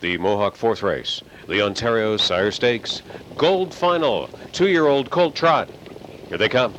the Mohawk fourth race, the Ontario Sire Stakes Gold Final, 2-year-old colt Trot. Here they come.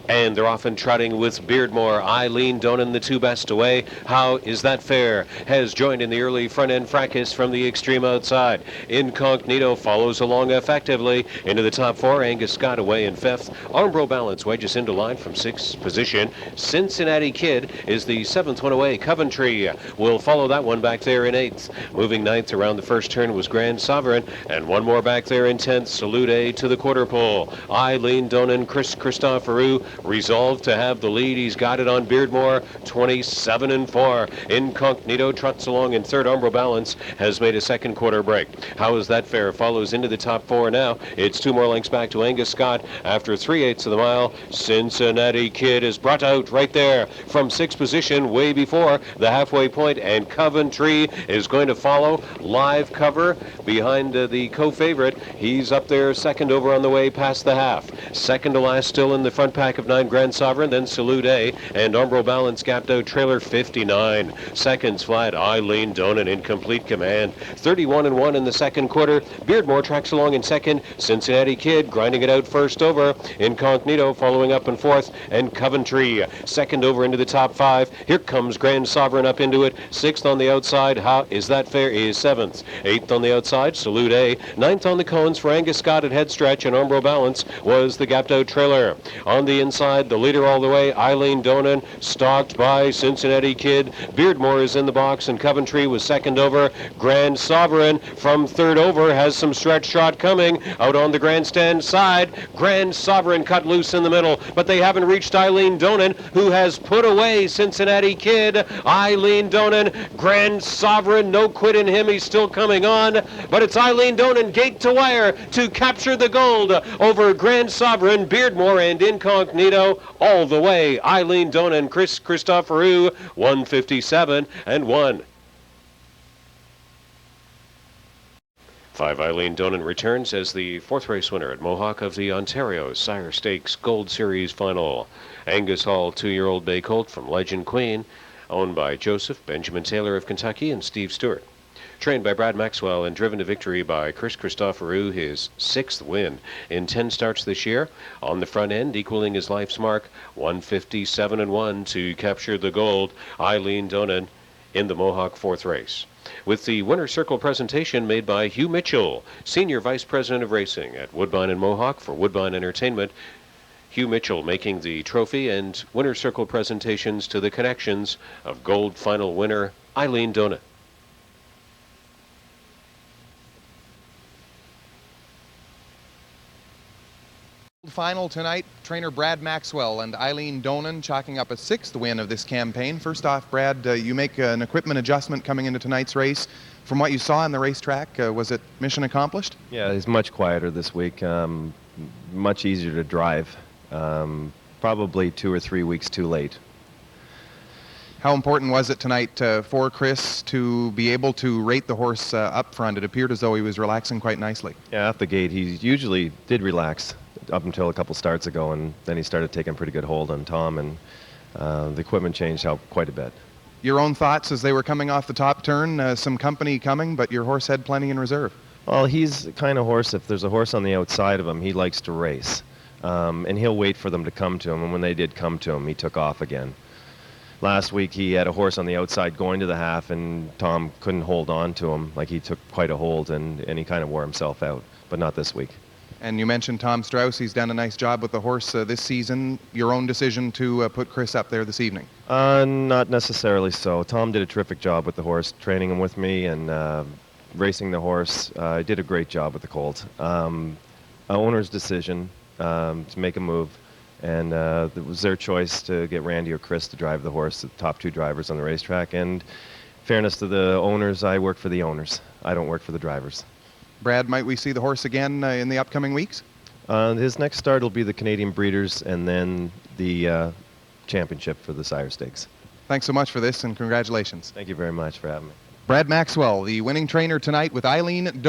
And they're often trotting with Beardmore. EILEAN, DONON, the two best away. How is that fair? Has joined in the early front-end fracas from the extreme outside. Incognito follows along effectively. Into the top four, Angus Scott away in fifth. Armbro Balance wedges into line from sixth position. Cincinnati Kid is the seventh one away. Coventry will follow that one back there in eighth. Moving ninth around the first turn was Grand Sovereign. And one more back there in 10th. Salute to the quarter pole. EILEAN, DONON, Christoforou resolved to have the lead. He's got it on Beardmore, 27-4. Incognito trots along in third. Armbro Balance has made a second quarter break. How is that fair? Follows into the top four now. It's 2 more lengths back to Angus Scott after 3/8 of the mile. Cincinnati Kid is brought out right there from sixth position way before the halfway point, and Coventry is going to follow. Live cover behind the co-favorite. He's up there second over on the way past the half. Second to last still in the front pack of 9 Grand Sovereign, then Salute and Armbro Balance gapped out trailer 59 seconds flat. EILEAN, DONON in complete command. 31-1 in the second quarter. Beardmore tracks along in second. Cincinnati Kid grinding it out first over. Incognito following up in fourth, and Coventry second over into the top 5. Here comes Grand Sovereign up into it. Sixth on the outside. How is that fair? Is seventh. Eighth on the outside. Salute. Ninth on the cones for Angus Scott at head stretch, and Armbro Balance was the gapped out trailer. On the inside, the leader all the way, EILEAN, DONON, stalked by Cincinnati Kid. Beardmore is in the box, and Coventry was second over. Grand Sovereign from third over has some stretch shot coming out on the grandstand side. Grand Sovereign cut loose in the middle, but they haven't reached EILEAN, DONON, who has put away Cincinnati Kid. EILEAN, DONON, Grand Sovereign, no quit in him, he's still coming on, but it's EILEAN, DONON, gate to wire to capture the gold over Grand Sovereign, Beardmore, and Incognito all the way. EILEAN, DONON, Christoforou, 157-1. 5 EILEAN, DONON returns as the fourth race winner at Mohawk of the Ontario Sire Stakes Gold Series Final. Angus Hall, 2-year-old bay colt from Legend Queen, owned by Joseph Benjamin Taylor of Kentucky and Steve Stewart. Trained by Brad Maxwell and driven to victory by Christoforou, his 6th win in 10 starts this year. On the front end, equaling his life's mark, 157-1 to capture the gold. EILEAN, DONON in the Mohawk fourth race. With the winner's circle presentation made by Hugh Mitchell, Senior Vice President of Racing at Woodbine and Mohawk for Woodbine Entertainment. Hugh Mitchell making the trophy and winner's circle presentations to the connections of gold final winner EILEAN, DONON. Final tonight, trainer Brad Maxwell and EILEAN, DONON chalking up a 6th win of this campaign. First off, Brad, you make an equipment adjustment coming into tonight's race. From what you saw on the racetrack, was it mission accomplished? Yeah, it's much quieter this week, much easier to drive, probably 2 or 3 weeks too late. How important was it tonight for Chris to be able to rate the horse up front? It appeared as though he was relaxing quite nicely. Yeah, off the gate, he usually did relax up until a couple starts ago, and then he started taking pretty good hold on Tom, and the equipment change helped quite a bit. Your own thoughts as they were coming off the top turn, some company coming, but your horse had plenty in reserve. Well, he's the kind of horse, if there's a horse on the outside of him, he likes to race, and he'll wait for them to come to him, and when they did come to him, he took off again. Last week he had a horse on the outside going to the half, and Tom couldn't hold on to him. Like, he took quite a hold, and he kind of wore himself out, but not this week. And you mentioned Tom Strauss. He's done a nice job with the horse this season. Your own decision to put Chris up there this evening? Not necessarily so. Tom did a terrific job with the horse, training him with me and racing the horse. He did a great job with the colt. Owner's decision to make a move, and it was their choice to get Randy or Chris to drive the horse, the top 2 drivers on the racetrack. And fairness to the owners, I work for the owners. I don't work for the drivers. Brad, might we see the horse again in the upcoming weeks? His next start will be the Canadian Breeders, and then the championship for the Sire Stakes. Thanks so much for this, and congratulations. Thank you very much for having me. Brad Maxwell, the winning trainer tonight with EILEAN, DONON.